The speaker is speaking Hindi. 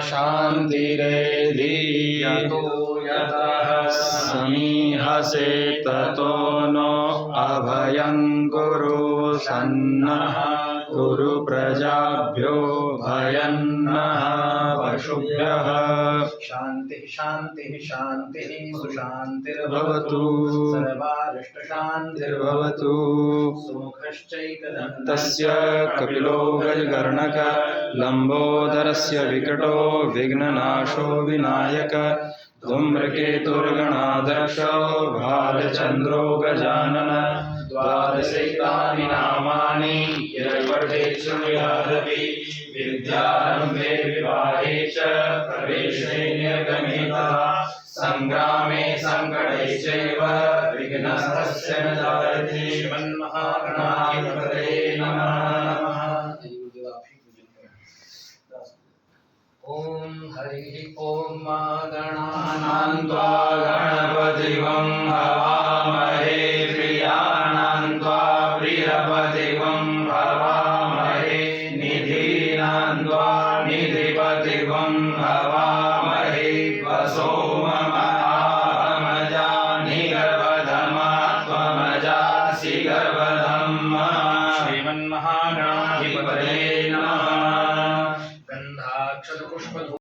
शान्तिरेधि यतो यतः समीहसे ततो नो अभयं कुरु सन्नः कुरु प्रजाभ्यो भयन्नः पशुभ्यः शान्तिः शान्तिः शान्तिः सुशान्तिर्भवतु भवतु सर्वारिष्टशान्तिर्भवतु सुमुखश्चैकदन्तस्य तस्य कपिलो गजकर्णक लम्बोदरस्य विकटो विघ्ननाशो विनायक धूम्रकेतुर्गणाध्यक्षो भालचन्द्रो गजानन द्वादशैतानि नामानि यत्पठेत् शृणुयादपि विद्यारम्भे विवाहे च प्रवेशे निर्गमे तथा संग्रामे संकटे चैव विघ्नस्तस्य न जायते। श्रीमन्महागणाधिपतये नमः। ओम हरिः ओम मा गणानां त्वा गणपतिं हवामहे प्रियाणां त्वा प्रियपतिं हवामहे निधीनां त्वा निधिपतिं हवामहे वसोममहामजानि गर्भधमा त्वमजासि गर्भधम्मा। श्रीमन्महागणाधिपतये नमः। गन्धाक्षतपुष्पधूप